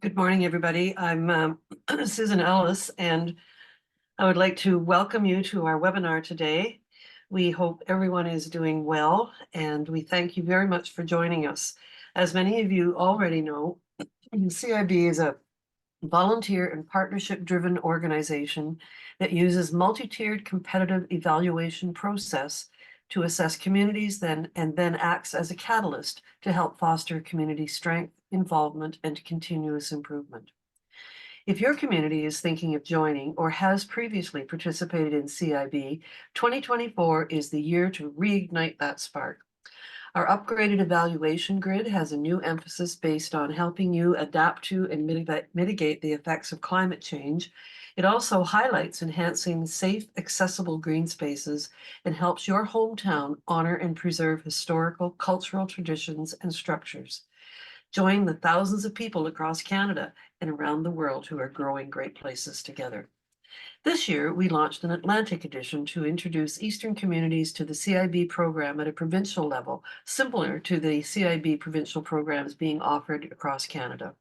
Good morning, everybody. I'm Susan Ellis, and I would like to welcome you to our webinar today. We hope everyone is doing well, and we thank you very much for joining us. As many of you already know, CIB is a volunteer and partnership-driven organization that uses multi-tiered competitive evaluation process to assess communities and then acts as a catalyst to help foster community strength, involvement, and continuous improvement. If your community is thinking of joining or has previously participated in CIB, 2024 is the year to reignite that spark. Our upgraded evaluation grid has a new emphasis based on helping you adapt to and mitigate the effects of climate change. It also highlights enhancing safe, accessible green spaces and helps your hometown honor and preserve historical, cultural traditions and structures. Join the thousands of people across Canada and around the world who are growing great places together. This year, we launched an Atlantic edition to introduce Eastern communities to the CIB program at a provincial level, similar to the CIB provincial programs being offered across Canada.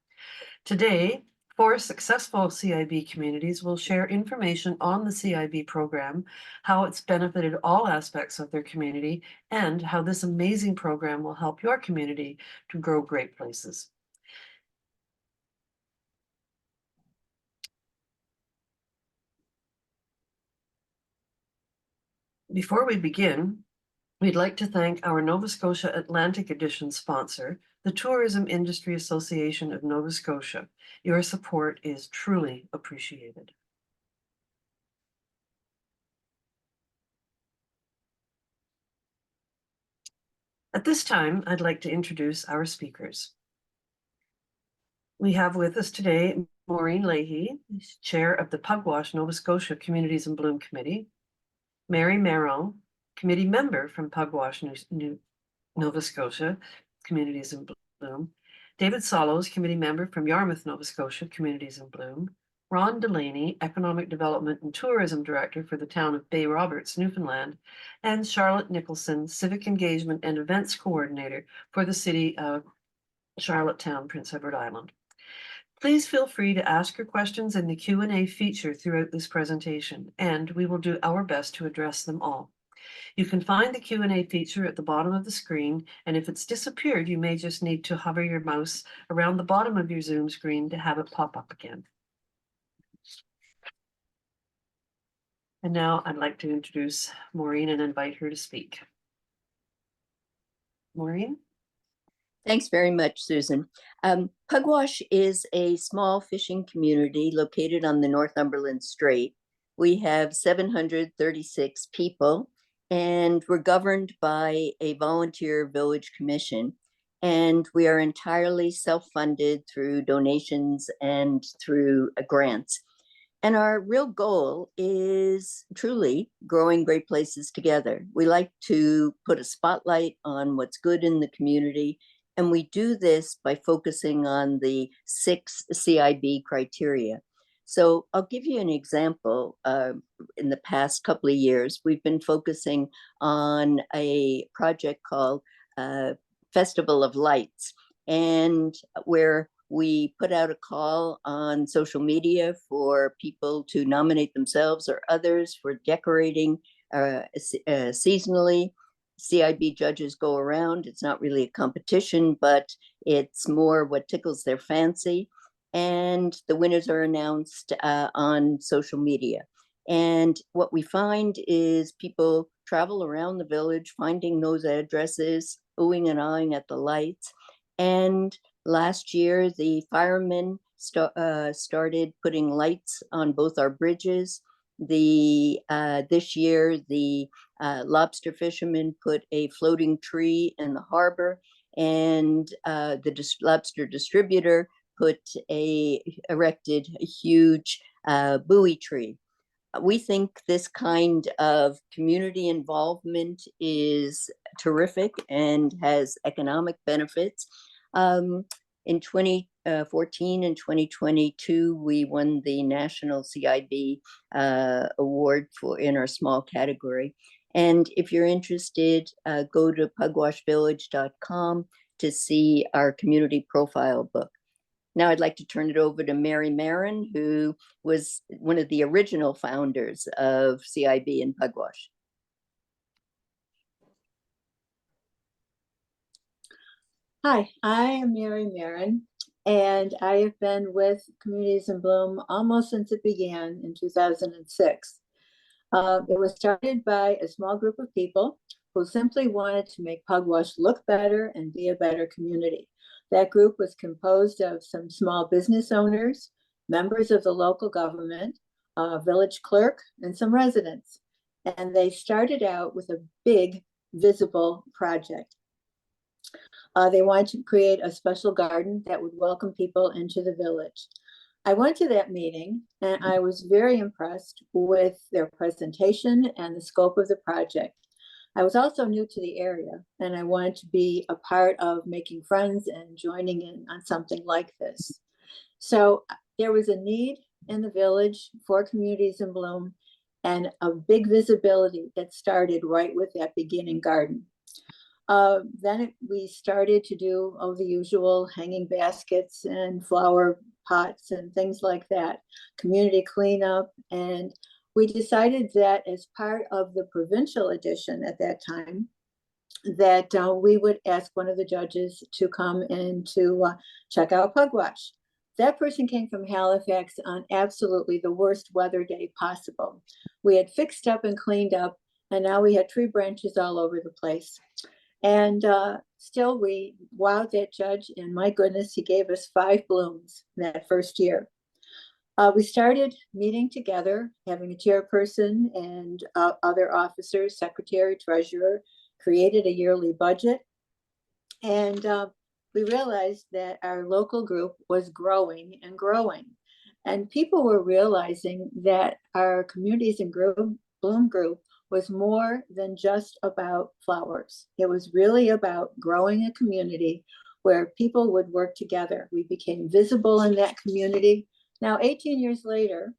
Today, 4 successful CIB communities will share information on the CIB program, how it's benefited all aspects of their community, and how this amazing program will help your community to grow great places. Before we begin, we'd like to thank our Nova Scotia Atlantic Edition sponsor, the Tourism Industry Association of Nova Scotia. Your support is truly appreciated. At this time, I'd like to introduce our speakers. We have with us today Maureen Leahy, Chair of the Pugwash Nova Scotia Communities in Bloom Committee, Mary Merrill, Committee Member from Pugwash Nova Scotia Communities in Bloom, David Solos, Committee Member from Yarmouth, Nova Scotia Communities in Bloom, Ron Delaney, Economic Development and Tourism Director for the town of Bay Roberts, Newfoundland, and Charlotte Nicholson, Civic Engagement and Events Coordinator for the City of Charlottetown, Prince Edward Island. Please feel free to ask your questions in the Q&A feature throughout this presentation, and we will do our best to address them all. You can find the Q&A feature at the bottom of the screen, and if it's disappeared, you may just need to hover your mouse around the bottom of your Zoom screen to have it pop up again. And now I'd like to introduce Maureen and invite her to speak. Maureen? Thanks very much, Susan. Pugwash is a small fishing community located on the Northumberland Strait. We have 736 people, and we're governed by a volunteer village commission. And we are entirely self-funded through donations and through grants. And our real goal is truly growing great places together. We like to put a spotlight on what's good in the community, and we do this by focusing on the 6 CIB criteria. So I'll give you an example. In the past couple of years, we've been focusing on a project called Festival of Lights, and where we put out a call on social media for people to nominate themselves or others for decorating seasonally. CIB judges go around. It's not really a competition, but it's more what tickles their fancy. And the winners are announced on social media. And what we find is people travel around the village, finding those addresses, oohing and ahhing at the lights. And last year, the firemen started putting lights on both our bridges. This year, the lobster fishermen put a floating tree in the harbor, and the lobster distributor erected a huge buoy tree. We think this kind of community involvement is terrific and has economic benefits. In 2014 and 2022, we won the National CIB Award in our small category. And if you're interested, go to pugwashvillage.com to see our community profile book. Now I'd like to turn it over to Mary Marin, who was one of the original founders of CiB in Pugwash. Hi, I am Mary Marin, and I have been with Communities in Bloom almost since it began in 2006. It was started by a small group of people who simply wanted to make Pugwash look better and be a better community. That group was composed of some small business owners, members of the local government, a village clerk, and some residents. And they started out with a big, visible project. They wanted to create a special garden that would welcome people into the village. I went to that meeting and I was very impressed with their presentation and the scope of the project. I was also new to the area and I wanted to be a part of making friends and joining in on something like this. So there was a need in the village for Communities in Bloom and a big visibility that started right with that beginning garden. We started to do all the usual hanging baskets and flower pots and things like that, community cleanup. And we decided that as part of the provincial edition at that time, that we would ask one of the judges to come and to check out Pugwash. That person came from Halifax on absolutely the worst weather day possible. We had fixed up and cleaned up, and now we had tree branches all over the place. And still we wowed that judge, and my goodness, he gave us 5 blooms that first year. We started meeting together, having a chairperson and other officers, secretary, treasurer, created a yearly budget. And we realized that our local group was growing and growing. And people were realizing that our Communities in Bloom group was more than just about flowers. It was really about growing a community where people would work together. We became visible in that community. Now, 18 years later,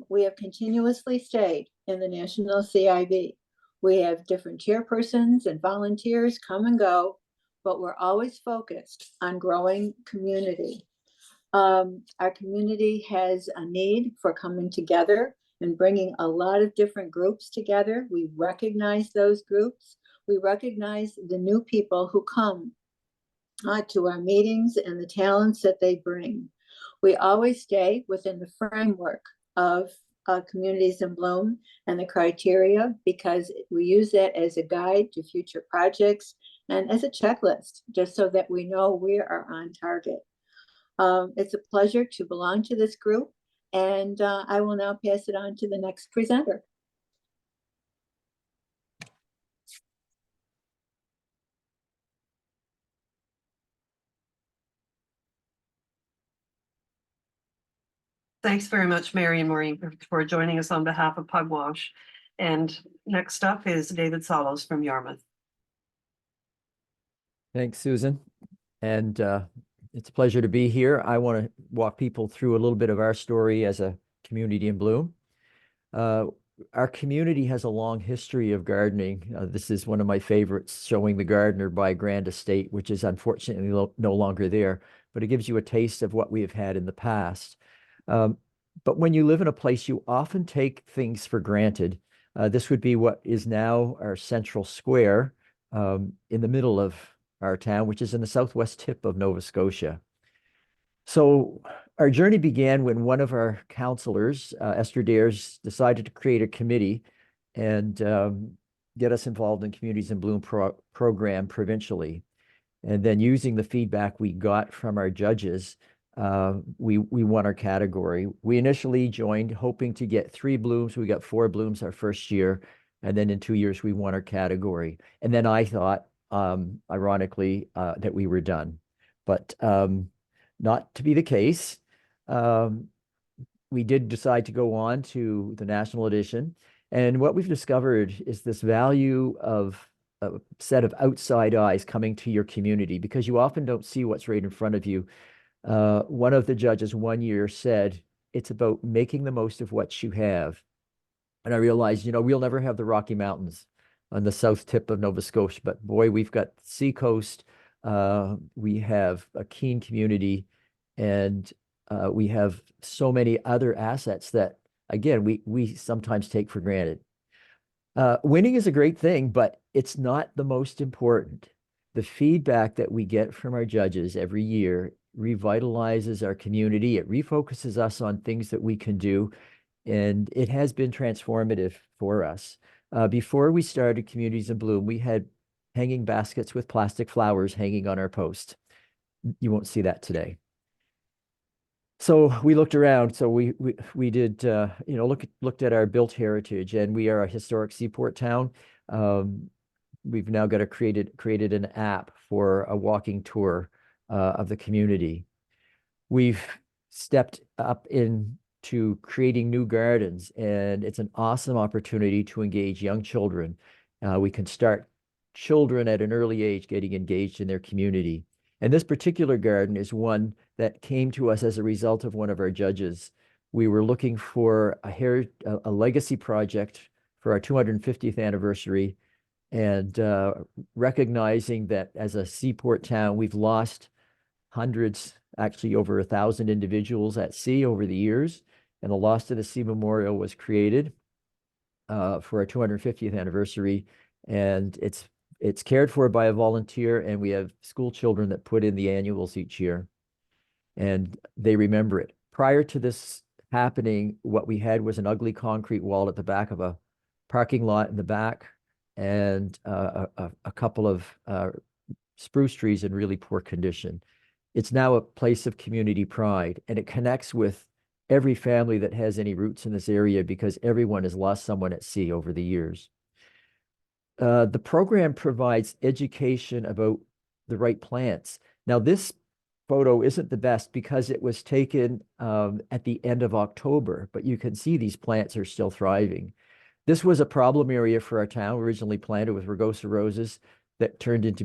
we have continuously stayed in the National CiB. We have different chairpersons and volunteers come and go, but we're always focused on growing community. Our community has a need for coming together and bringing a lot of different groups together. We recognize those groups. We recognize the new people who come to our meetings and the talents that they bring. We always stay within the framework of Communities in Bloom and the criteria, because we use that as a guide to future projects and as a checklist, just so that we know we are on target. It's a pleasure to belong to this group, and I will now pass it on to the next presenter. Thanks very much, Mary and Maureen, for joining us on behalf of Pugwash. And next up is David Solos from Yarmouth. Thanks, Susan. And it's a pleasure to be here. I want to walk people through a little bit of our story as a community in bloom. Our community has a long history of gardening. This is one of my favorites, showing the gardener by Grand Estate, which is unfortunately no longer there, but it gives you a taste of what we have had in the past. But when you live in a place, you often take things for granted. This would be what is now our central square in the middle of our town, which is in the southwest tip of Nova Scotia. So our journey began when one of our councillors, Esther Dares, decided to create a committee and get us involved in Communities in Bloom program provincially. And then using the feedback we got from our judges, we won our category. We initially joined hoping to get 3 blooms. We got 4 blooms our first year. And then in 2 years, we won our category. And then I thought, ironically, that we were done. But not to be the case. We did decide to go on to the national edition. And what we've discovered is this value of a set of outside eyes coming to your community, because you often don't see what's right in front of you. One of the judges one year said, it's about making the most of what you have. And I realized, we'll never have the Rocky Mountains on the south tip of Nova Scotia, but boy, we've got the Seacoast. We have a keen community, And we have so many other assets that, again, we sometimes take for granted. Winning is a great thing, but it's not the most important. The feedback that we get from our judges every year revitalizes our community. It refocuses us on things that we can do, and it has been transformative for us. Before we started Communities in Bloom, we had hanging baskets with plastic flowers hanging on our post. You won't see that today. So we looked around. So we did looked at our built heritage, and we are a historic seaport town. We've now got created an app for a walking tour of the community. We've stepped up into creating new gardens, and it's an awesome opportunity to engage young children. We can start children at an early age getting engaged in their community. And this particular garden is one that came to us as a result of one of our judges. We were looking for a legacy project for our 250th anniversary, and recognizing that as a seaport town, we've lost hundreds, actually over 1,000 individuals at sea over the years. And the Lost to the Sea Memorial was created for our 250th anniversary. And it's cared for by a volunteer, and we have school children that put in the annuals each year, and they remember it. Prior to this happening, what we had was an ugly concrete wall at the back of a parking lot in the back, and a couple of spruce trees in really poor condition. It's now a place of community pride, and it connects with every family that has any roots in this area, because everyone has lost someone at sea over the years. The program provides education about the right plants. Now, this photo isn't the best because it was taken at the end of October, but you can see these plants are still thriving. This was a problem area for our town, originally planted with rugosa roses that turned out to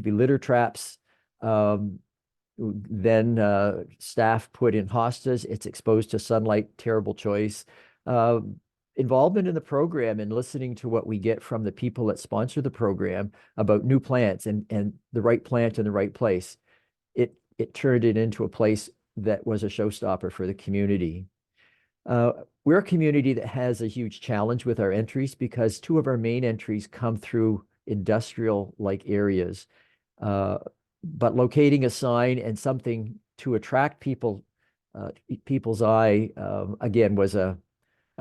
be litter traps. Then staff put in hostas. It's exposed to sunlight, terrible choice. Involvement in the program and listening to what we get from the people that sponsor the program about new plants and the right plant in the right place. It turned it into a place that was a showstopper for the community. We're a community that has a huge challenge with our entries, because two of our main entries come through industrial-like areas. But locating a sign and something to attract people's eye, again, was a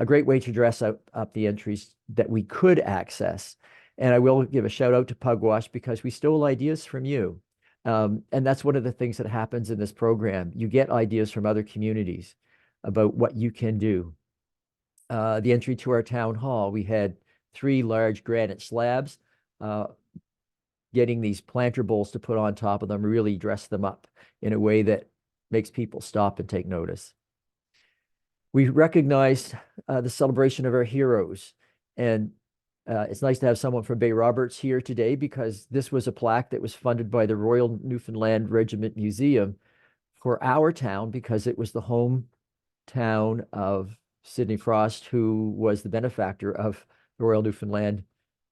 great way to dress up the entries that we could access. And I will give a shout out to Pugwash, because we stole ideas from you. And that's one of the things that happens in this program. You get ideas from other communities about what you can do. The entry to our town hall, we had 3 large granite slabs. Getting these planter bowls to put on top of them really dress them up in a way that makes people stop and take notice. We recognized the celebration of our heroes, and it's nice to have someone from Bay Roberts here today, because this was a plaque that was funded by the Royal Newfoundland Regiment Museum for our town, because it was the hometown of Sidney Frost, who was the benefactor of the Royal Newfoundland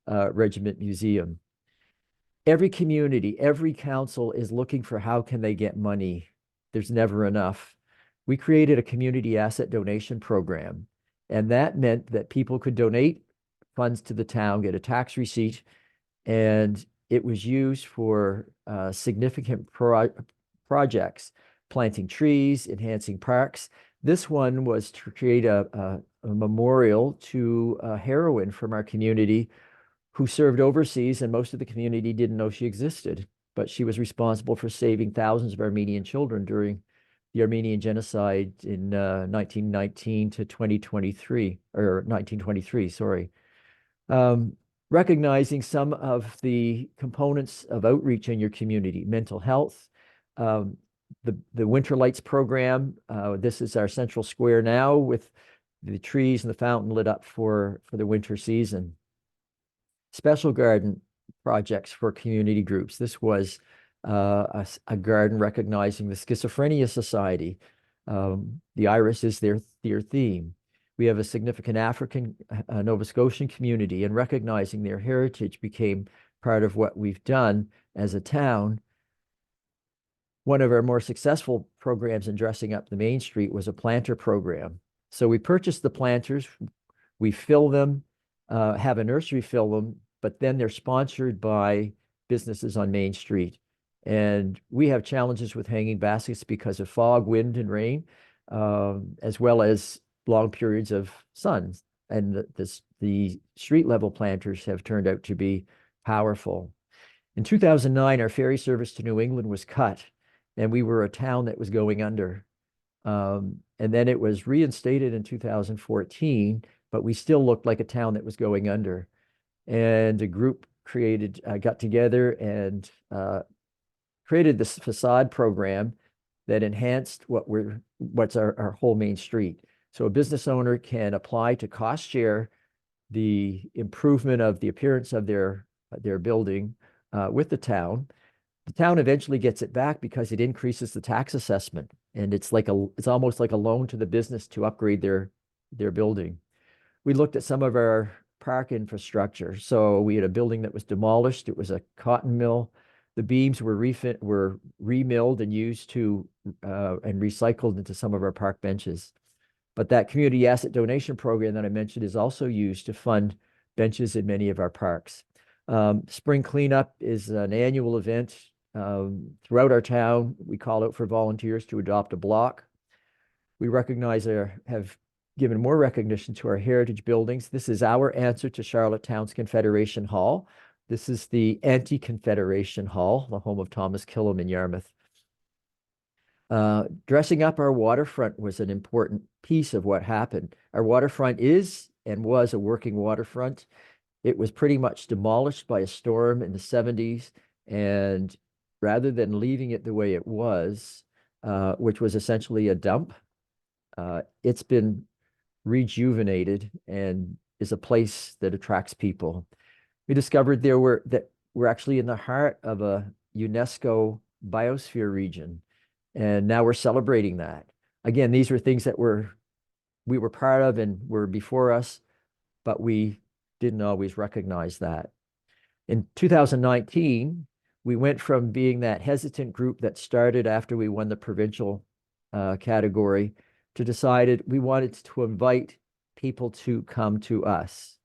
Regiment Museum. Every community, every council is looking for how can they get money. There's never enough. We created a community asset donation program, and that meant that people could donate funds to the town, get a tax receipt, and it was used for significant projects, planting trees, enhancing parks. This one was to create a memorial to a heroine from our community who served overseas, and most of the community didn't know she existed, but she was responsible for saving thousands of Armenian children during the Armenian genocide in 1919 to 2023, or 1923, sorry. Recognizing some of the components of outreach in your community, mental health, the Winter Lights program. This is our central square now with the trees and the fountain lit up for the winter season. Special garden projects for community groups. This was a garden recognizing the Schizophrenia Society. The iris is their theme. We have a significant African Nova Scotian community, and recognizing their heritage became part of what we've done as a town. One of our more successful programs in dressing up the Main Street was a planter program. So we purchased the planters, we fill them, have a nursery fill them, but then they're sponsored by businesses on Main Street. And we have challenges with hanging baskets because of fog, wind, and rain, as well as long periods of sun. And the street level planters have turned out to be powerful. In 2009, our ferry service to New England was cut, and we were a town that was going under. And then it was reinstated in 2014, but we still looked like a town that was going under. And a group got together and created this facade program that enhanced what's our whole Main Street. So a business owner can apply to cost share the improvement of the appearance of their building with the town. The town eventually gets it back because it increases the tax assessment, and it's almost like a loan to the business to upgrade their building. We looked at some of our park infrastructure. So we had a building that was demolished. It was a cotton mill. The beams were remilled and used and recycled into some of our park benches. But that community asset donation program that I mentioned is also used to fund benches in many of our parks. Spring cleanup is an annual event throughout our town. We call out for volunteers to adopt a block. We have given more recognition to our heritage buildings. This is our answer to Charlottetown's Confederation Hall. This is the anti-Confederation Hall, the home of Thomas Killam in Yarmouth. Dressing up our waterfront was an important piece of what happened. Our waterfront is and was a working waterfront. It was pretty much demolished by a storm in the 70s, and rather than leaving it the way it was, which was essentially a dump, it's been rejuvenated and is a place that attracts people. We discovered that we're actually in the heart of a UNESCO biosphere region, and now we're celebrating that. Again, these were things that we were part of and were before us, but we didn't always recognize that. In 2019, we went from being that hesitant group that started after we won the provincial category to decided we wanted to invite people to come to us.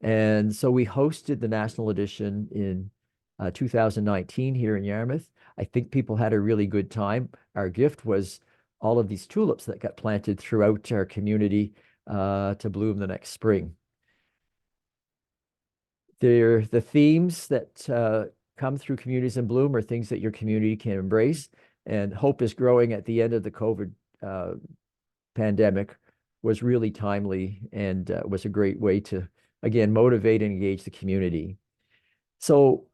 And so we hosted the national edition in 2019 here in Yarmouth. I think people had a really good time. Our gift was all of these tulips that got planted throughout our community to bloom the next spring. They're the themes that come through Communities in Bloom are things that your community can embrace. And hope is growing at the end of the COVID pandemic was really timely and was a great way to, again, motivate and engage the community. So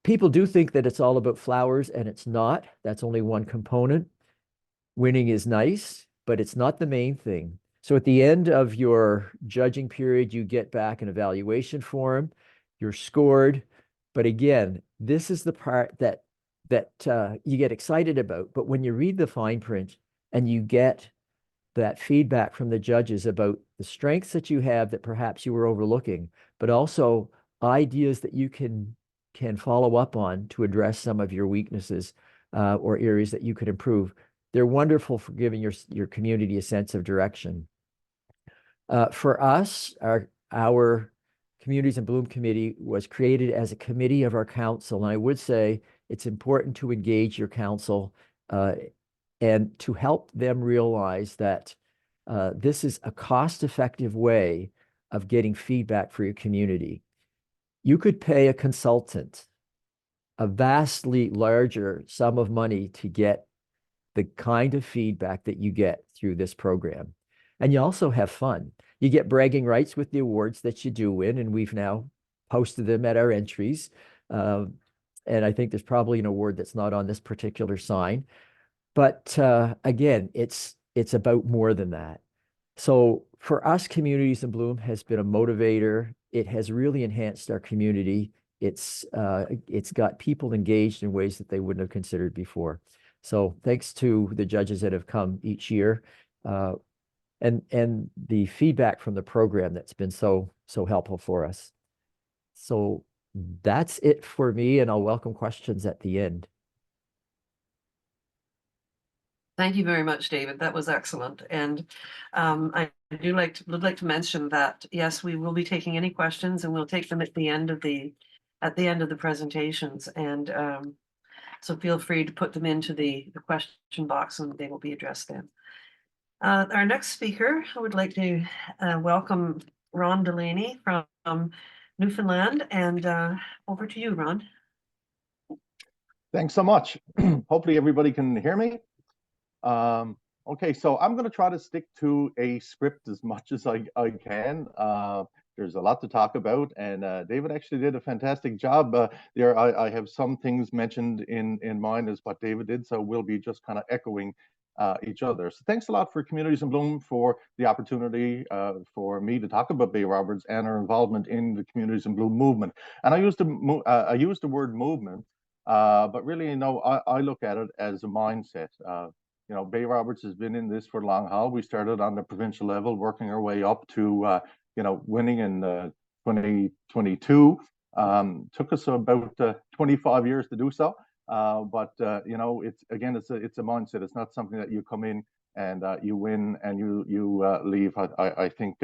people do think that it's all about flowers, and it's not. That's only one component. Winning is nice, but it's not the main thing. So at the end of your judging period, you get back an evaluation form, you're scored. But again, this is the part that you get excited about. But when you read the fine print and you get that feedback from the judges about the strengths that you have that perhaps you were overlooking, but also ideas that you can follow up on to address some of your weaknesses or areas that you could improve. They're wonderful for giving your community a sense of direction. For us, our Communities in Bloom Committee was created as a committee of our council. And I would say it's important to engage your council and to help them realize that this is a cost-effective way of getting feedback for your community. You could pay a consultant a vastly larger sum of money to get the kind of feedback that you get through this program. And you also have fun. You get bragging rights with the awards that you do win, and we've now posted them at our entries. And I think there's probably an award that's not on this particular sign. But again, it's about more than that. So for us, Communities in Bloom has been a motivator. It has really enhanced our community. It's got people engaged in ways that they wouldn't have considered before. So thanks to the judges that have come each year. And the feedback from the program that's been so helpful for us. So that's it for me, and I'll welcome questions at the end. Thank you very much, David. That was excellent. And I would like to mention that, yes, we will be taking any questions and we'll take them at the end of the presentations. And so feel free to put them into the question box and they will be addressed then. Our next speaker, I would like to welcome Ron Delaney from Newfoundland, and over to you, Ron. Thanks so much. Hopefully everybody can hear me. Okay, so I'm going to try to stick to a script as much as I can. There's a lot to talk about, and David actually did a fantastic job there. I have some things mentioned in mine as what David did, so we'll be just kind of echoing each other. So thanks a lot for Communities in Bloom for the opportunity for me to talk about Bay Roberts and our involvement in the Communities in Bloom movement. And I used the word movement, but really, I look at it as a mindset. Bay Roberts has been in this for a long haul. We started on the provincial level, working our way up to, winning in 2022. Took us about 25 years to do so. But it's a mindset. It's not something that you come in and you win and you leave. I think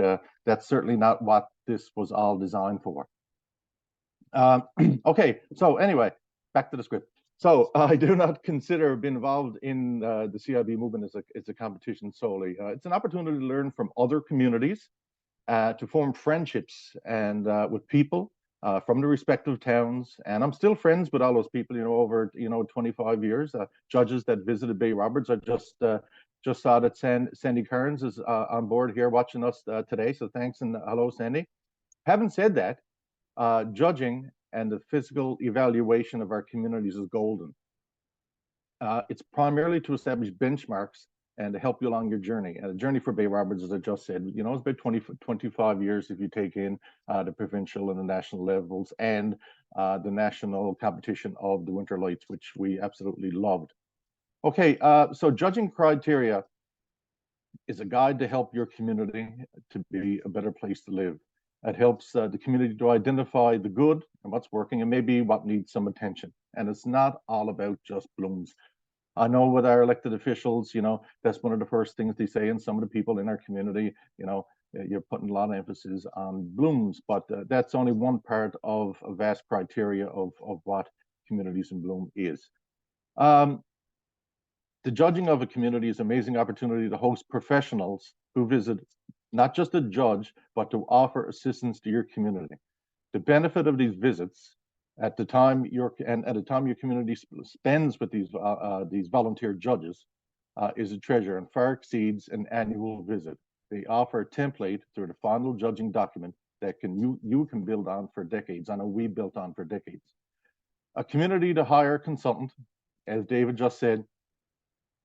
that's certainly not what this was all designed for. Okay, so anyway, back to the script. So I do not consider being involved in the CiB movement as a competition solely. It's an opportunity to learn from other communities, to form friendships and with people from the respective towns. And I'm still friends with all those people, over 25 years. Judges that visited Bay Roberts. I just saw that Sandy Kearns is on board here watching us today. So thanks and hello, Sandy. Having said that, judging and the physical evaluation of our communities is golden. It's primarily to establish benchmarks and to help you along your journey. And the journey for Bay Roberts, as I just said, it's about 25 years if you take in the provincial and the national levels and the national competition of the Winter Lights, which we absolutely loved. Okay, so judging criteria is a guide to help your community to be a better place to live. It helps the community to identify the good and what's working and maybe what needs some attention. And it's not all about just blooms. I know with our elected officials, that's one of the first things they say, and some of the people in our community, you're putting a lot of emphasis on blooms, but that's only one part of a vast criteria of what Communities in Bloom is. The judging of a community is an amazing opportunity to host professionals who visit, not just to judge, but to offer assistance to your community. The benefit of these visits at the time your community spends with these volunteer judges is a treasure and far exceeds an annual visit. They offer a template through the final judging document that you can build on for decades. I know we built on for decades. A community to hire a consultant, as David just said,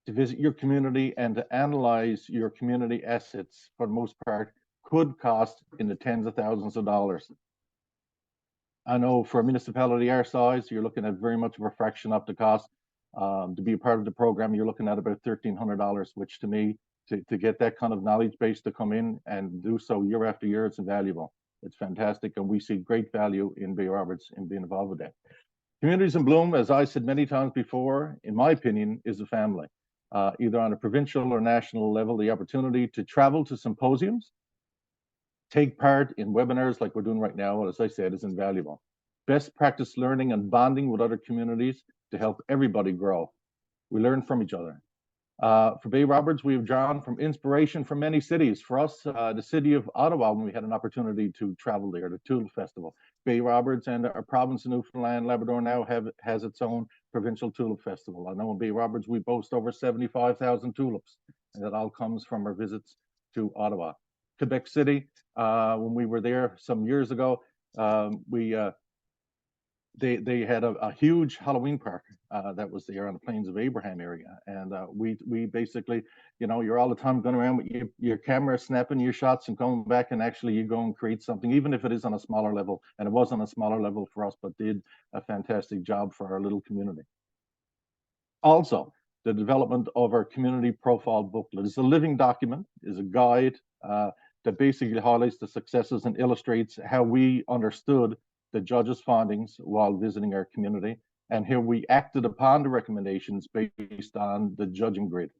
to visit your community and to analyze your community assets, for the most part, could cost in the tens of thousands of dollars. I know for a municipality our size, you're looking at very much of a fraction of the cost. To be a part of the program, you're looking at about $1,300, which to me, to get that kind of knowledge base to come in and do so year after year, it's invaluable. It's fantastic, and we see great value in Bay Roberts in being involved with that. Communities in Bloom, as I said many times before, in my opinion, is a family. Either on a provincial or national level, the opportunity to travel to symposiums, take part in webinars like we're doing right now, as I said, is invaluable. Best practice learning and bonding with other communities to help everybody grow. We learn from each other. For Bay Roberts, we have drawn from inspiration from many cities. For us, the city of Ottawa, when we had an opportunity to travel there, the Tulip Festival. Bay Roberts and our province of Newfoundland, Labrador now has its own provincial Tulip Festival. I know in Bay Roberts, we boast over 75,000 tulips, and that all comes from our visits to Ottawa. Quebec City, when we were there some years ago, they had a huge Halloween park that was there on the Plains of Abraham area, and we basically, you're all the time going around with your camera, snapping your shots and coming back, and actually you go and create something, even if it is on a smaller level. And it was on a smaller level for us, but did a fantastic job for our little community. Also, the development of our community profile booklet is a living document, is a guide that basically highlights the successes and illustrates how we understood the judges' findings while visiting our community, and here we acted upon the recommendations based on the judging grid.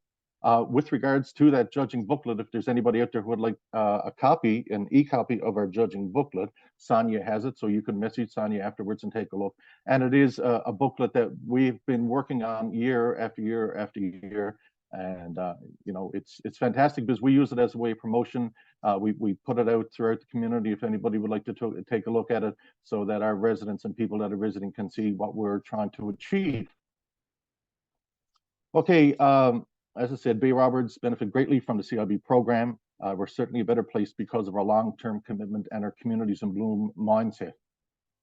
With regards to that judging booklet, if there's anybody out there who would like a copy, an e-copy of our judging booklet, Sonia has it, so you can message Sonia afterwards and take a look. And it is a booklet that we've been working on year after year after year. And you know, it's fantastic because we use it as a way of promotion. We put it out throughout the community if anybody would like to take a look at it, so that our residents and people that are visiting can see what we're trying to achieve. Okay, as I said, Bay Roberts benefit greatly from the CiB program. We're certainly a better place because of our long-term commitment and our communities in bloom mindset.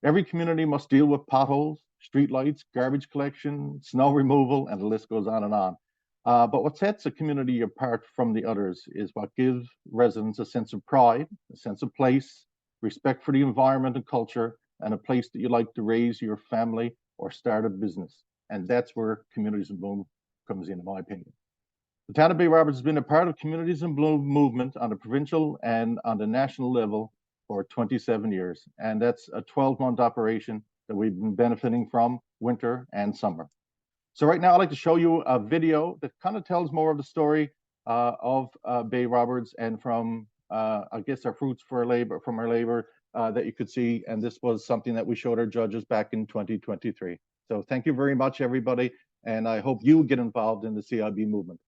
Every community must deal with potholes, streetlights, garbage collection, snow removal, and the list goes on and on. But what sets a community apart from the others is what gives residents a sense of pride, a sense of place, respect for the environment and culture, and a place that you like to raise your family or start a business. And that's where Communities in Bloom comes in my opinion. The town of Bay Roberts has been a part of Communities in Bloom movement on the provincial and on the national level for 27 years. And that's a 12-month operation that we've been benefiting from winter and summer. So right now I'd like to show you a video that kind of tells more of the story of Bay Roberts and from, I guess, our fruits for labor, from our labor that you could see. And this was something that we showed our judges back in 2023. So thank you very much, everybody. And I hope you get involved in the CiB movement.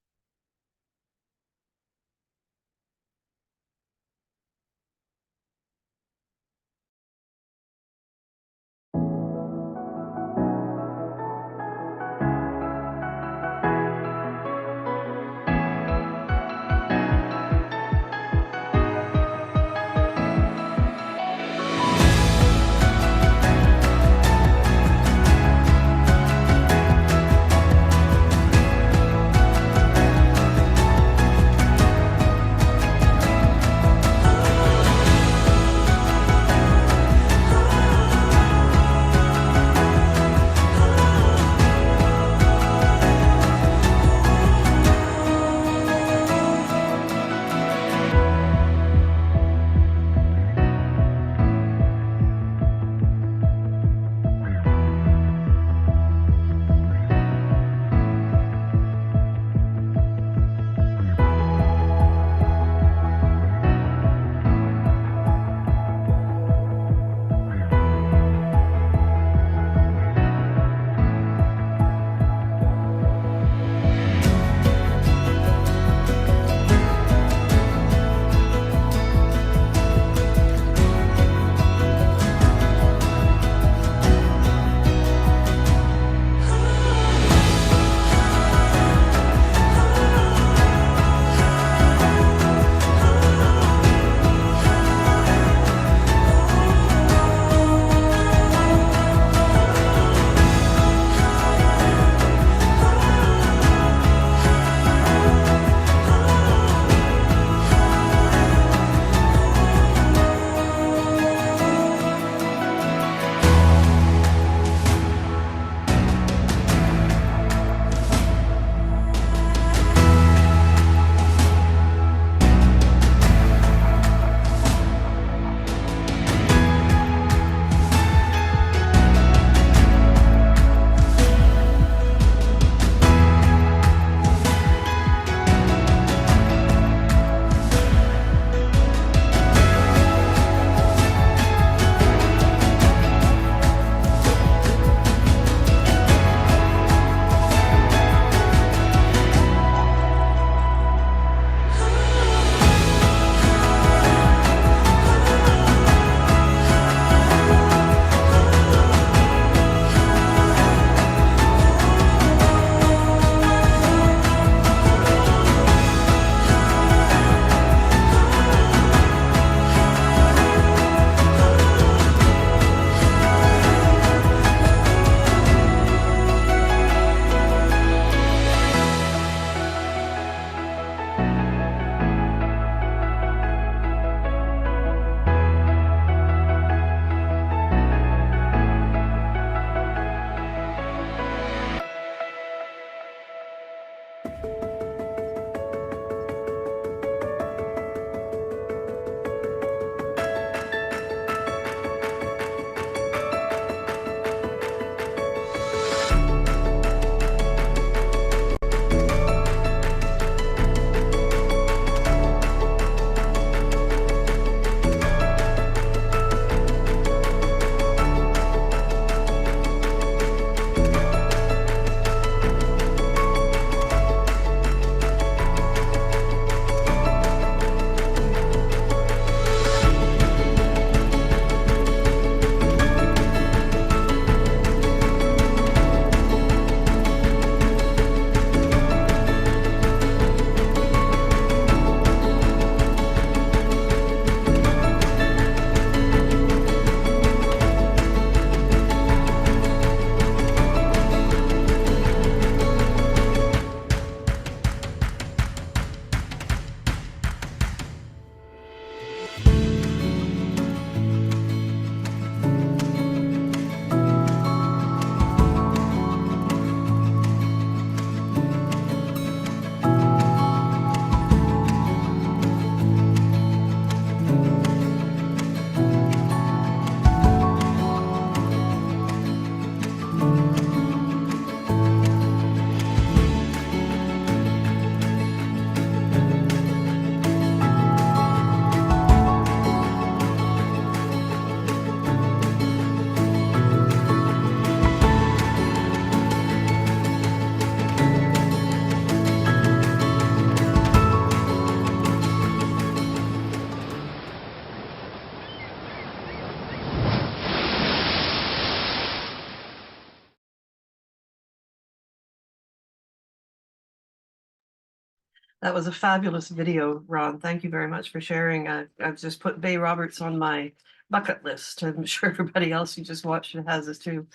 That was a fabulous video, Ron. Thank you very much for sharing. I've just put Bay Roberts on my bucket list. I'm sure everybody else who just watched it has this too.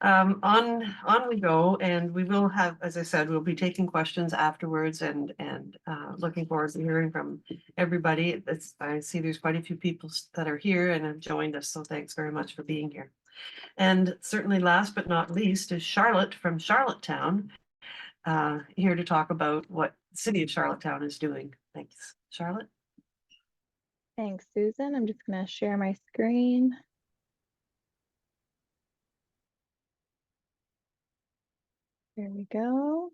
On we go, and we will have, as I said, we'll be taking questions afterwards, and looking forward to hearing from everybody. I see there's quite a few people that are here and have joined us, so thanks very much for being here. And certainly last but not least is Charlotte from Charlottetown, here to talk about what the city of Charlottetown is doing. Thanks, Charlotte. Thanks, Susan. I'm just going to share my screen. There we go.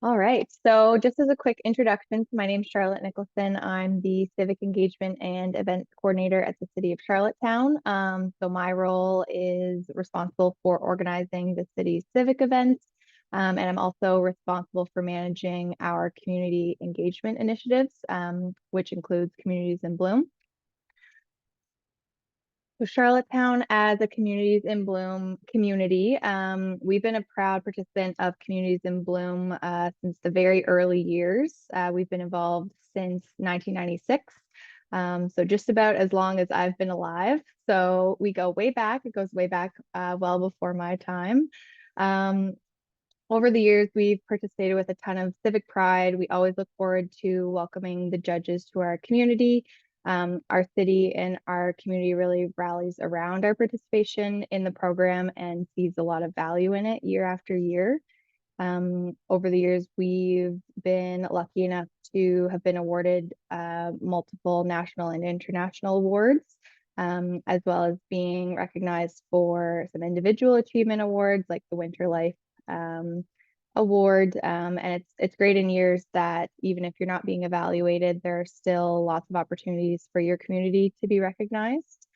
All right, so just as a quick introduction, my name is Charlotte Nicholson. I'm the Civic Engagement and Events Coordinator at the City of Charlottetown. So my role is responsible for organizing the city's civic events, and I'm also responsible for managing our community engagement initiatives, which includes Communities in Bloom. So Charlottetown as a Communities in Bloom community, we've been a proud participant of Communities in Bloom since the very early years. We've been involved since 1996, so just about as long as I've been alive. So we go way back. It goes way back well before my time. Over the years, we've participated with a ton of civic pride. We always look forward to welcoming the judges to our community. Our city and our community really rallies around our participation in the program and sees a lot of value in it year after year. Over the years, we've been lucky enough to have been awarded multiple national and international awards, as well as being recognized for some individual achievement awards like the Winter Life award, and it's great in years that even if you're not being evaluated, there are still lots of opportunities for your community to be recognized.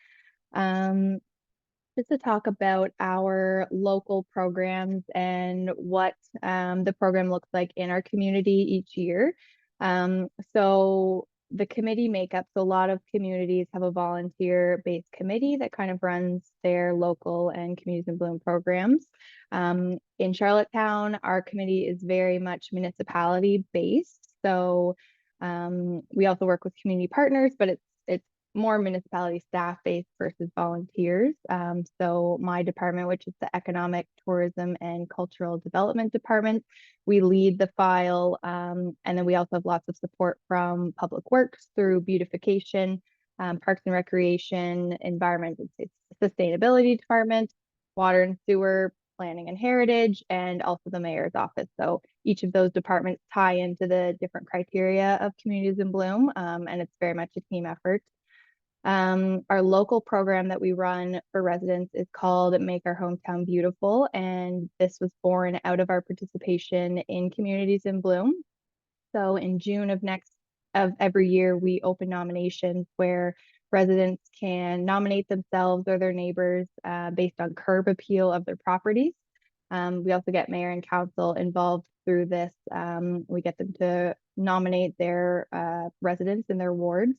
Just to talk about our local programs and what the program looks like in our community each year. So the committee makeup, so a lot of communities have a volunteer-based committee that kind of runs their local and Communities in Bloom programs. In Charlottetown, our committee is very much municipality-based. So we also work with community partners, but it's more municipality staff-based versus volunteers. So my department, which is the Economic, Tourism, and Cultural Development Department, we lead the file, and then we also have lots of support from Public Works through beautification, Parks and Recreation, Environment and Sustainability Department, Water and Sewer, Planning and Heritage, and also the Mayor's Office. So each of those departments tie into the different criteria of Communities in Bloom, and it's very much a team effort. Our local program that we run for residents is called Make Our Hometown Beautiful, and this was born out of our participation in Communities in Bloom. So in June of every year, we open nominations where residents can nominate themselves or their neighbors based on curb appeal of their properties. We also get mayor and council involved through this. We get them to nominate their residents in their wards.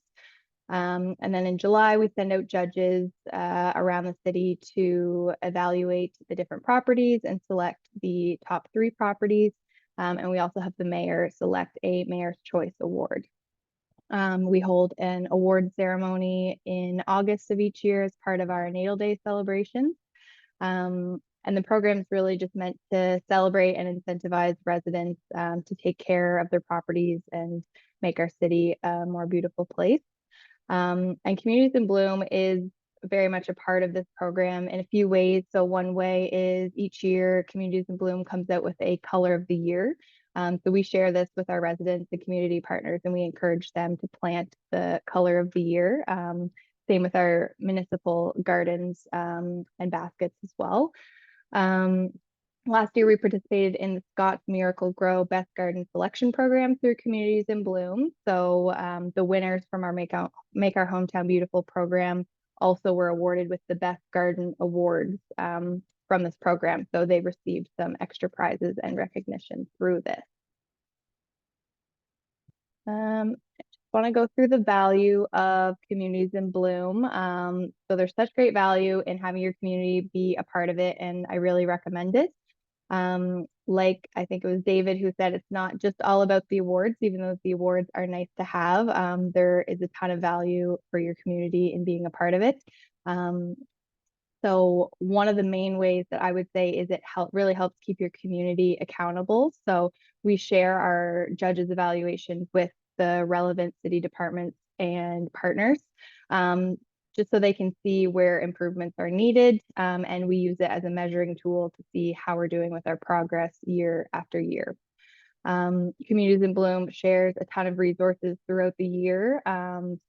And then in July, we send out judges around the city to evaluate the different properties and select the top 3 properties. And we also have the mayor select a Mayor's Choice Award. We hold an award ceremony in August of each year as part of our Natal Day celebrations. And the program is really just meant to celebrate and incentivize residents to take care of their properties and make our city a more beautiful place. And Communities in Bloom is very much a part of this program in a few ways. So one way is each year Communities in Bloom comes out with a color of the year. So we share this with our residents and community partners, and we encourage them to plant the color of the year. Same with our municipal gardens and baskets as well. Last year, we participated in the Scott's Miracle Grow Best Garden Selection Program through Communities in Bloom. So the winners from our Make Our Hometown Beautiful program also were awarded with the Best Garden Awards from this program. So they received some extra prizes and recognition through this. I just want to go through the value of Communities in Bloom. So there's such great value in having your community be a part of it, and I really recommend it. Like I think it was David who said, it's not just all about the awards, even though the awards are nice to have. There is a ton of value for your community in being a part of it. So one of the main ways that I would say is it really helps keep your community accountable. So we share our judges' evaluations with the relevant city departments and partners, just so they can see where improvements are needed. And we use it as a measuring tool to see how we're doing with our progress year after year. Communities in Bloom shares a ton of resources throughout the year.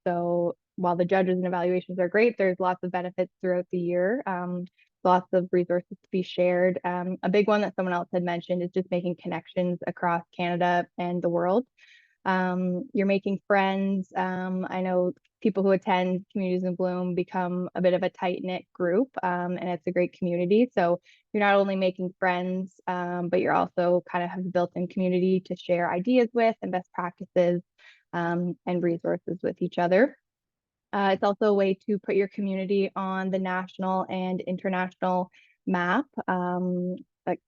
So while the judges and evaluations are great, there's lots of benefits throughout the year. Lots of resources to be shared. A big one that someone else had mentioned is just making connections across Canada and the world. You're making friends. I know people who attend Communities in Bloom become a bit of a tight-knit group, and it's a great community. So you're not only making friends, but you're also kind of have a built-in community to share ideas with and best practices and resources with each other. It's also a way to put your community on the national and international map. That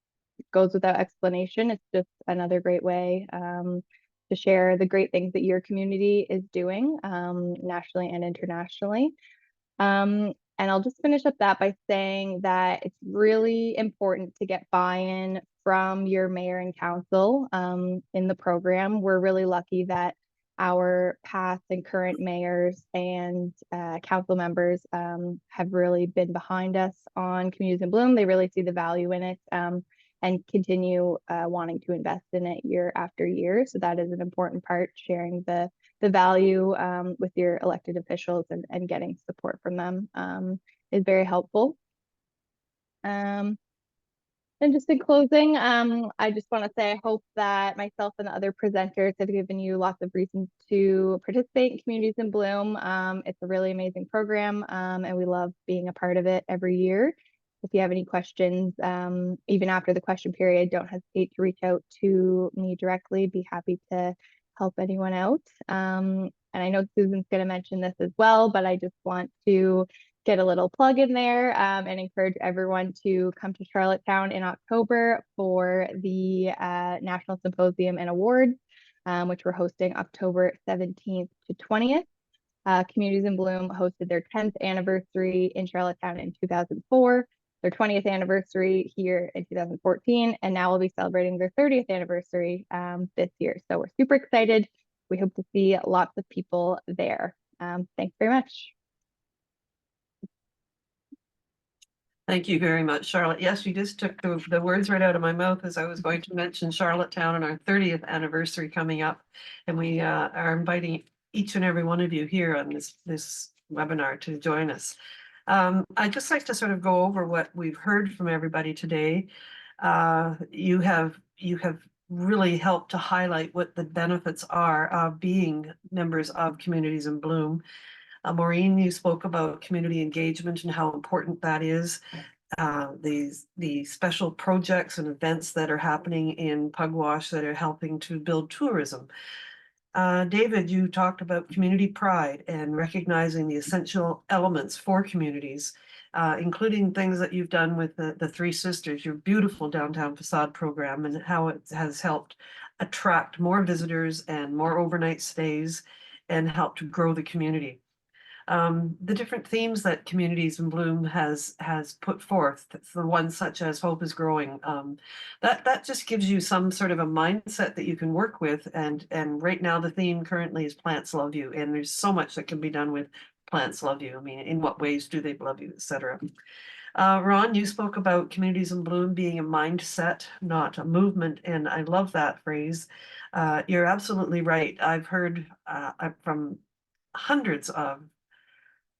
goes without explanation. It's just another great way to share the great things that your community is doing nationally and internationally. And I'll just finish up that by saying that it's really important to get buy-in from your mayor and council in the program. We're really lucky that our past and current mayors and council members have really been behind us on Communities in Bloom. They really see the value in it and continue wanting to invest in it year after year. So that is an important part, sharing the value with your elected officials and getting support from them is very helpful. And just in closing, I just want to say I hope that myself and the other presenters have given you lots of reasons to participate in Communities in Bloom. It's a really amazing program, and we love being a part of it every year. If you have any questions, even after the question period, don't hesitate to reach out to me directly. Be happy to help anyone out. And I know Susan's going to mention this as well, but I just want to get a little plug in there and encourage everyone to come to Charlottetown in October for the National Symposium and Awards, which we're hosting October 17th to 20th. Communities in Bloom hosted their 10th anniversary in Charlottetown in 2004, their 20th anniversary here in 2014, and now we'll be celebrating their 30th anniversary this year. So we're super excited. We hope to see lots of people there. Thanks very much. Thank you very much, Charlotte. Yes, you just took the words right out of my mouth as I was going to mention Charlottetown and our 30th anniversary coming up. And we are inviting each and every one of you here on this webinar to join us. I'd just like to sort of go over what we've heard from everybody today. You have really helped to highlight what the benefits are of being members of Communities in Bloom. Maureen, you spoke about community engagement and how important that is. The special projects and events that are happening in Pugwash that are helping to build tourism. David, you talked about community pride and recognizing the essential elements for communities, including things that you've done with the Three Sisters, your beautiful downtown facade program, and how it has helped attract more visitors and more overnight stays and help to grow the community. The different themes that Communities in Bloom has put forth, the ones such as hope is growing, that just gives you some sort of a mindset that you can work with. And right now the theme currently is plants love you, and there's so much that can be done with plants love you. I mean, in what ways do they love you, etc. Ron, you spoke about Communities in Bloom being a mindset, not a movement, and I love that phrase. You're absolutely right. I've heard from hundreds of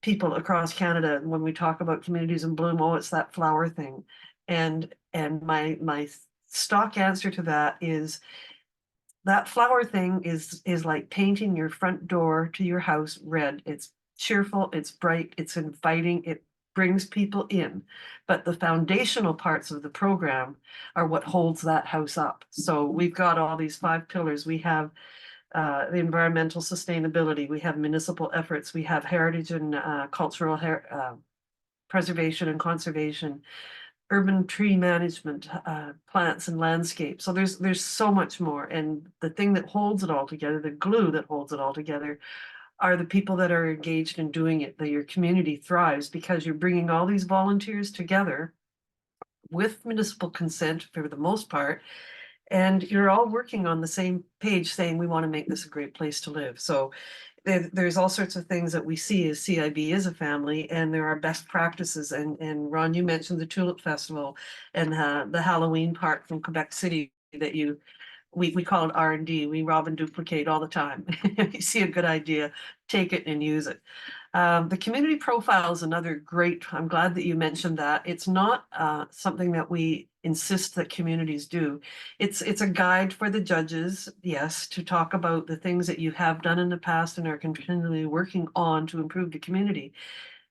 people across Canada when we talk about Communities in Bloom, oh, it's that flower thing. And my stock answer to that is that flower thing is like painting your front door to your house red. It's cheerful, it's bright, it's inviting, it brings people in. But the foundational parts of the program are what holds that house up. So we've got all these 5 pillars. We have the environmental sustainability, we have municipal efforts, we have heritage and cultural preservation and conservation, urban tree management, plants and landscape. So there's so much more. And the thing that holds it all together, the glue that holds it all together, are the people that are engaged in doing it, that your community thrives because you're bringing all these volunteers together with municipal consent for the most part, and you're all working on the same page saying we want to make this a great place to live. So there's all sorts of things that we see as CIB is a family, and there are best practices. And Ron, you mentioned the Tulip Festival and the Halloween park from Quebec City that we call it R&D. We rob and duplicate all the time. You see a good idea, take it and use it. The community profile is another great, I'm glad that you mentioned that. It's not something that we insist that communities do. It's a guide for the judges, yes, to talk about the things that you have done in the past and are continually working on to improve the community.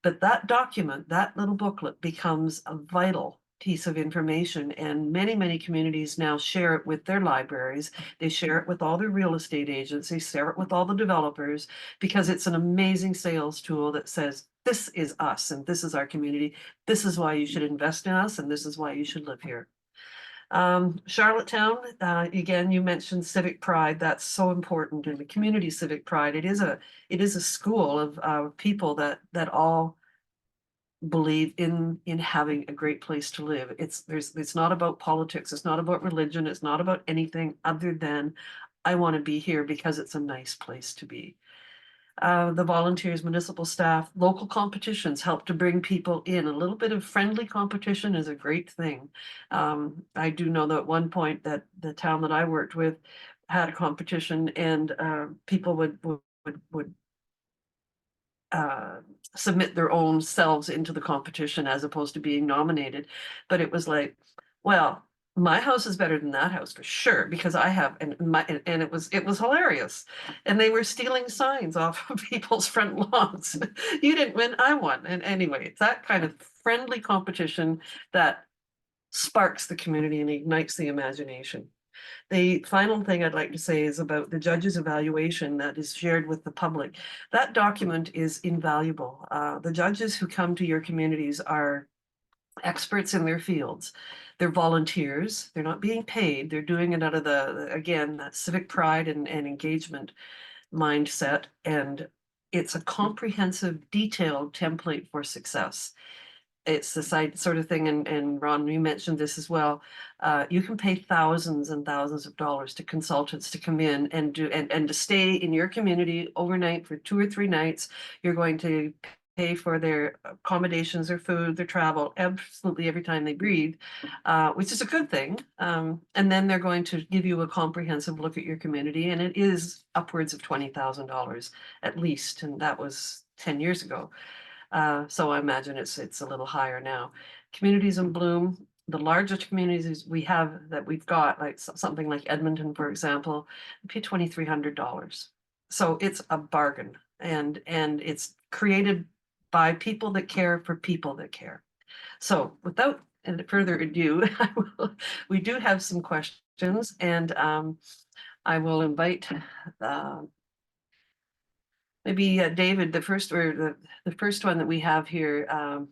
But that document, that little booklet, becomes a vital piece of information, and many communities now share it with their libraries. They share it with all their real estate agents. They share it with all the developers, because it's an amazing sales tool that says, this is us and this is our community. This is why you should invest in us, and this is why you should live here. Charlottetown, again, you mentioned civic pride. That's so important in the community. Civic pride. It is a school of people that all believe in having a great place to live. It's not about politics. It's not about religion. It's not about anything other than I want to be here because it's a nice place to be. The volunteers, municipal staff, local competitions help to bring people in. A little bit of friendly competition is a great thing. I do know that at one point that the town that I worked with had a competition, and people would submit their own selves into the competition as opposed to being nominated. But it was like, well, my house is better than that house for sure, because I have, and it was hilarious. And they were stealing signs off of people's front lawns. You didn't win, I won. And anyway, it's that kind of friendly competition that sparks the community and ignites the imagination. The final thing I'd like to say is about the judge's evaluation that is shared with the public. That document is invaluable. The judges who come to your communities are experts in their fields. They're volunteers. They're not being paid. They're doing it out of again, that civic pride and engagement mindset. And it's a comprehensive, detailed template for success. It's the sort of thing, and Ron, you mentioned this as well. You can pay thousands and thousands of dollars to consultants to come in and do and to stay in your community overnight for 2 or 3 nights. You're going to pay for their accommodations, their food, their travel, absolutely every time they breathe, which is a good thing. And then they're going to give you a comprehensive look at your community, and it is upwards of $20,000 at least, and that was 10 years ago. So I imagine it's a little higher now. Communities in bloom, the largest communities we have that we've got, like something like Edmonton, for example, pay $2,300. So it's a bargain, and it's created by people that care for people that care. So without further ado, we do have some questions, and I will invite maybe David, the first one that we have here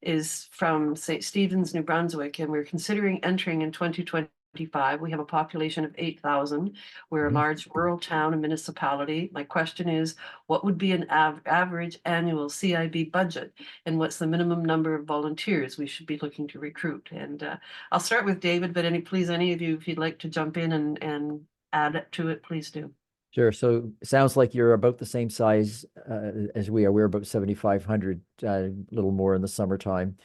is from St. Stephen's, New Brunswick, and we're considering entering in 2025. We have a population of 8,000. We're a large rural town and municipality. My question is, what would be an average annual CIB budget, and what's the minimum number of volunteers we should be looking to recruit? And I'll start with David, but please, any of you, if you'd like to jump in and add to it, please do. Sure. So it sounds like you're about the same size as we are. We're about 7,500, a little more in the summertime.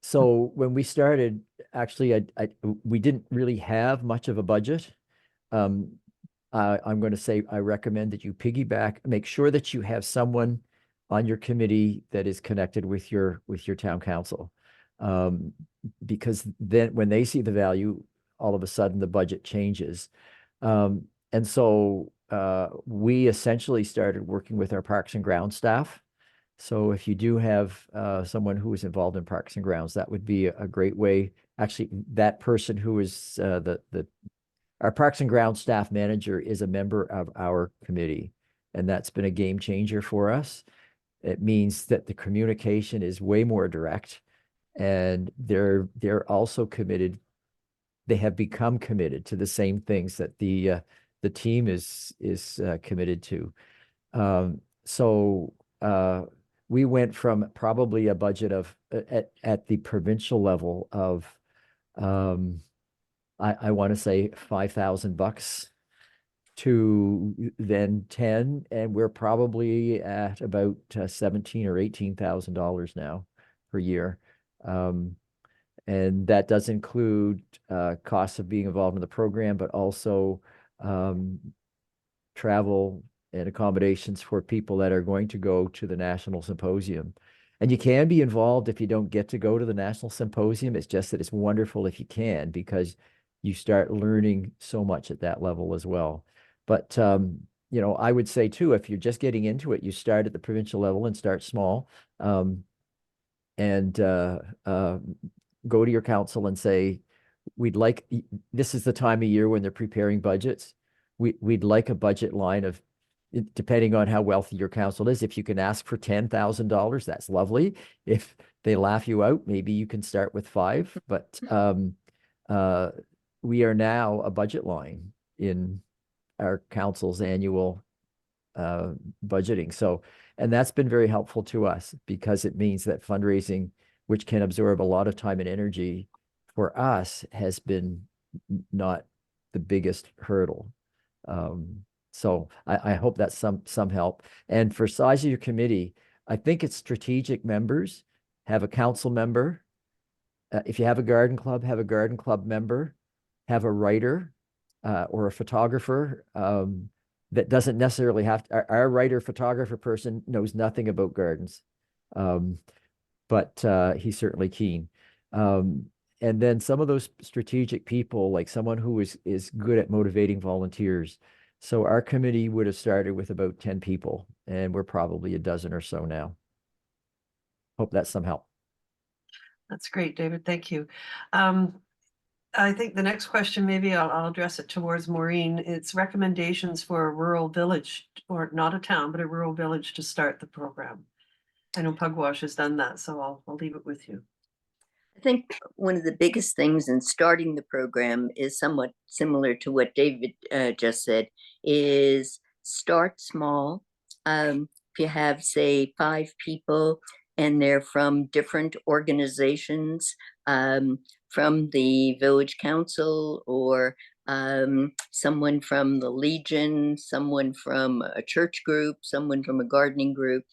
So when we started, actually, we didn't really have much of a budget. I'm going to say I recommend that you piggyback, make sure that you have someone on your committee that is connected with your town council, because then when they see the value, all of a sudden the budget changes. And so we essentially started working with our Parks and Grounds staff. So if you do have someone who is involved in Parks and Grounds, that would be a great way. Actually, that person who is our Parks and Grounds staff manager is a member of our committee, and that's been a game changer for us. It means that the communication is way more direct, and they're also committed. They have become committed to the same things that the team is committed to. So we went from probably a budget of at the provincial level of I want to say $5,000 to then 10, and we're probably at about $17,000 or $18,000 now per year. And that does include costs of being involved in the program, but also travel and accommodations for people that are going to go to the National Symposium. And you can be involved if you don't get to go to the National Symposium. It's just that it's wonderful if you can, because you start learning so much at that level as well. But, you know, I would say too, if you're just getting into it, you start at the provincial level and start small. And go to your council and say, this is the time of year when they're preparing budgets. We'd like a budget line of, depending on how wealthy your council is, if you can ask for $10,000, that's lovely. If they laugh you out, maybe you can start with 5. But we are now a budget line in our council's annual budgeting. So, and that's been very helpful to us, because it means that fundraising, which can absorb a lot of time and energy, for us has been not the biggest hurdle. So I hope that's some help. And for size of your committee, I think it's strategic members. Have a council member. If you have a garden club, have a garden club member. Have a writer or a photographer. That doesn't necessarily have to, our writer photographer person knows nothing about gardens. But he's certainly keen. And then some of those strategic people, like someone who is good at motivating volunteers. So our committee would have started with about 10 people, and we're probably a dozen or so now. Hope that's some help. That's great, David. Thank you. I think the next question, maybe I'll address it towards Maureen. It's recommendations for a rural village, or not a town, but a rural village to start the program. I know Pugwash has done that, so I'll leave it with you. I think one of the biggest things in starting the program is somewhat similar to what David just said, is start small. If you have, say, 5 people and they're from different organizations, from the village council, or someone from the Legion, someone from a church group, someone from a gardening group.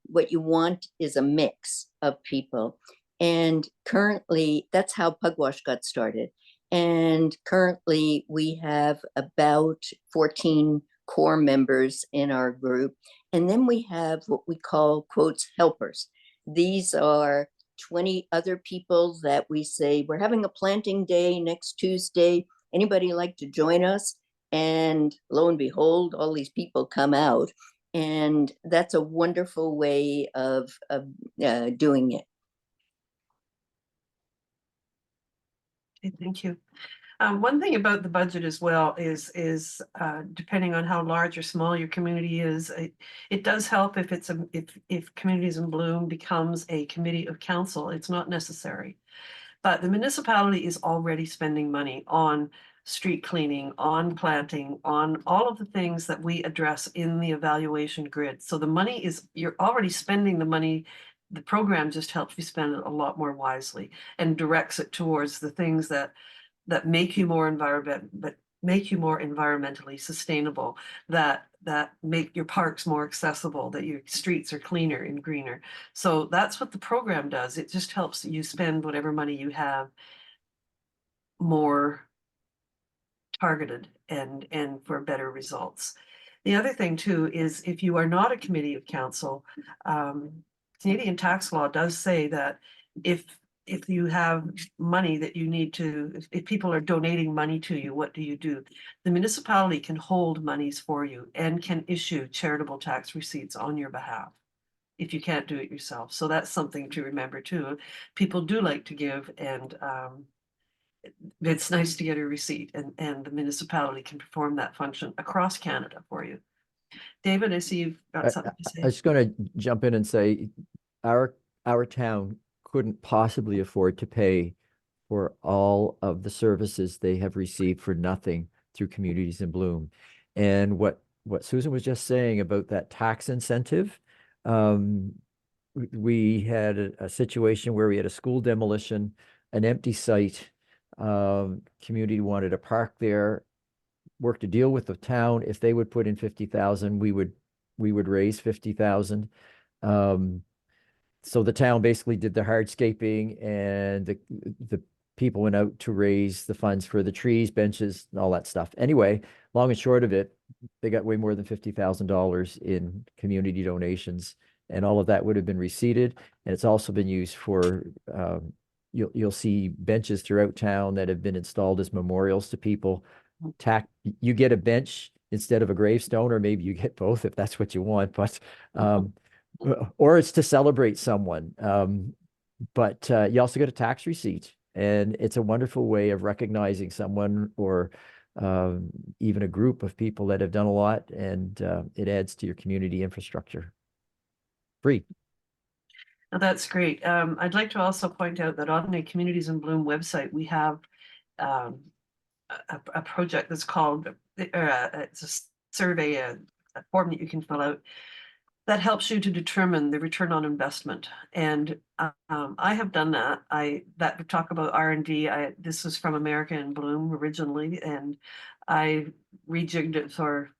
What you want is a mix of people. And currently, that's how Pugwash got started. And currently, we have about 14 core members in our group. And then we have what we call, quotes, helpers. These are 20 other people that we say, we're having a planting day next Tuesday. Anybody like to join us? And lo and behold, all these people come out. And that's a wonderful way of doing it. Okay, thank you. One thing about the budget as well is depending on how large or small your community is, it does help if it's if Communities in Bloom becomes a committee of council. It's not necessary, but the municipality is already spending money on street cleaning, on planting, on all of the things that we address in the evaluation grid. So the money is, you're already spending the money. The program just helps you spend it a lot more wisely and directs it towards the things that make you more environmentally sustainable, that make your parks more accessible, that your streets are cleaner and greener. So that's what the program does. It just helps you spend whatever money you have more targeted and for better results. The other thing too is, if you are not a committee of council, Canadian tax law does say that if you have money that you need to, if people are donating money to you, what do? The municipality can hold monies for you and can issue charitable tax receipts on your behalf if you can't do it yourself. So that's something to remember too. People do like to give, and it's nice to get a receipt, and the municipality can perform that function across Canada for you. David, I see you've got something to say. I was going to jump in and say our town couldn't possibly afford to pay for all of the services they have received for nothing through Communities in Bloom. And what Susan was just saying about that tax incentive, we had a situation where we had a school demolition, an empty site. Community wanted a park there, worked a deal with the town. If they would put in 50,000, we would raise 50,000. So the town basically did the hardscaping, and the people went out to raise the funds for the trees, benches, and all that stuff. Anyway, long and short of it, they got way more than $50,000 in community donations, and all of that would have been receipted. And it's also been used for, you'll see benches throughout town that have been installed as memorials to people. You get a bench instead of a gravestone, or maybe you get both if that's what you want, but or it's to celebrate someone. But you also get a tax receipt, and it's a wonderful way of recognizing someone, or even a group of people that have done a lot, and it adds to your community infrastructure. Free. Now, that's great. I'd like to also point out that on the Communities in Bloom website, we have a project that's called, it's a survey, a form that you can fill out that helps you to determine the return on investment. And I have done that. That talk about R&D. This was from America in Bloom originally, and I rejigged it for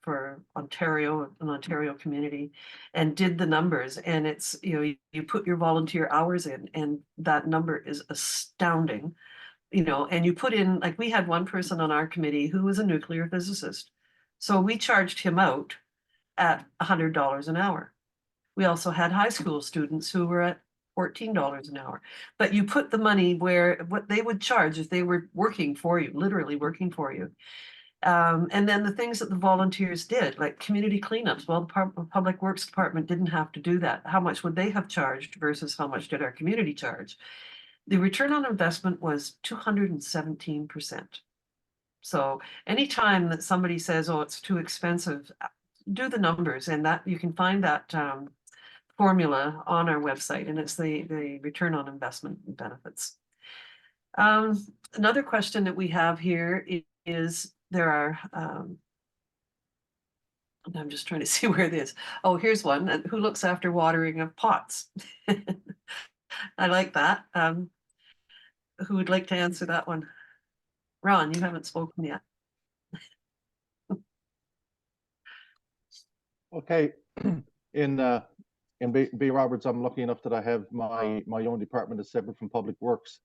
Ontario, an Ontario community, and did the numbers. And it's, you put your volunteer hours in, and that number is astounding. And you put in, like, we had one person on our committee who was a nuclear physicist, so we charged him out at $100 an hour. We also had high school students who were at $14 an hour. But you put the money where what they would charge if they were working for you, literally working for you. And then the things that the volunteers did, like community cleanups. Well, the Public Works Department didn't have to do that. How much would they have charged versus how much did our community charge? The return on investment was 217%. So anytime that somebody says, oh, it's too expensive, do the numbers, and that you can find that formula on our website, and it's the return on investment benefits. Another question that we have here is there are, I'm just trying to see where it is. Oh, here's one. Who looks after watering of pots? I like that. Who would like to answer that one? Ron, you haven't spoken yet. Okay, in B. Roberts, I'm lucky enough that I have my own department is separate from Public Works.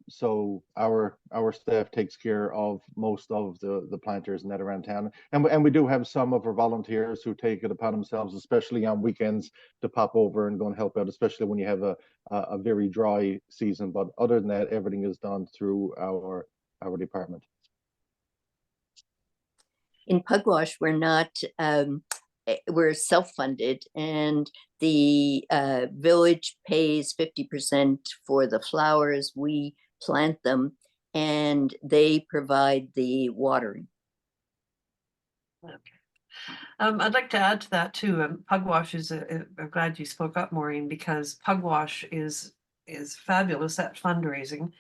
So our staff takes care of most of the planters and that around town, and we do have some of our volunteers who take it upon themselves, especially on weekends, to pop over and go and help out, especially when you have a very dry season. But other than that, everything is done through our department. In Pugwash, we're not, we're self-funded, and the village pays 50% for the flowers. We plant them, and they provide the watering. Okay. I'd like to add to that too. Pugwash is I'm glad you spoke up, Maureen, because Pugwash is fabulous at fundraising.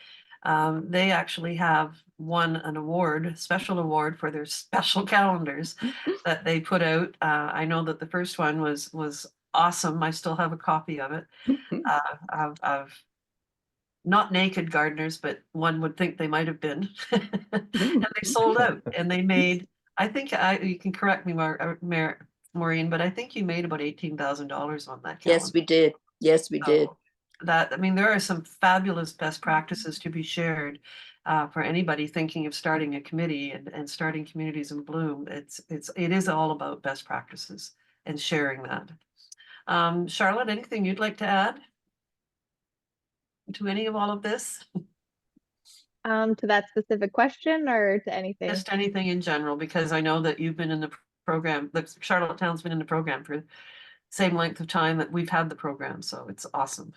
They actually have won an award, special award, for their special calendars that they put out. I know that the first one was awesome. I still have a copy of it. Of not naked gardeners, but one would think they might have been. And they sold out, and they made, I think, you can correct me, Maureen, but I think you made about $18,000 on that calendar. Yes, we did. Yes, we did. That, I mean, there are some fabulous best practices to be shared for anybody thinking of starting a committee and starting Communities in Bloom. It is all about best practices and sharing that. Charlotte, anything you'd like to add to any of all of this? To that specific question, or to anything? Just anything in general, because I know that you've been in the program, that Charlottetown's been in the program for the same length of time that we've had the program, so it's awesome.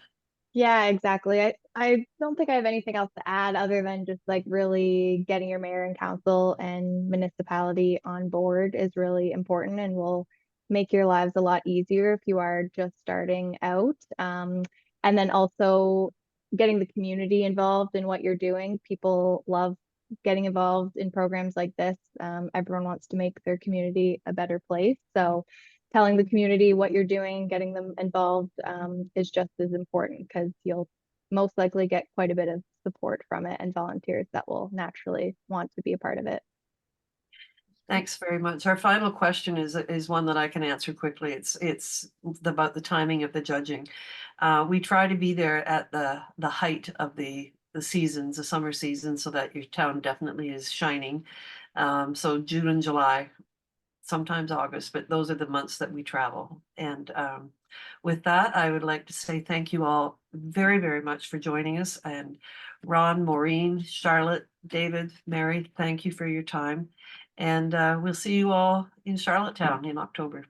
Yeah, exactly. I don't think I have anything else to add other than just like really getting your mayor and council and municipality on board is really important, and will make your lives a lot easier if you are just starting out. And then also getting the community involved in what you're doing. People love getting involved in programs like this. Everyone wants to make their community a better place. So telling the community what you're doing, getting them involved is just as important, because you'll most likely get quite a bit of support from it and volunteers that will naturally want to be a part of it. Thanks very much. Our final question is one that I can answer quickly. It's about the timing of the judging. We try to be there at the height of the seasons, the summer season, so that your town definitely is shining. So June and July, sometimes August, but those are the months that we travel. And with that, I would like to say thank you all very, very much for joining us. And Ron, Maureen, Charlotte, David, Mary, thank you for your time. And we'll see you all in Charlottetown in October.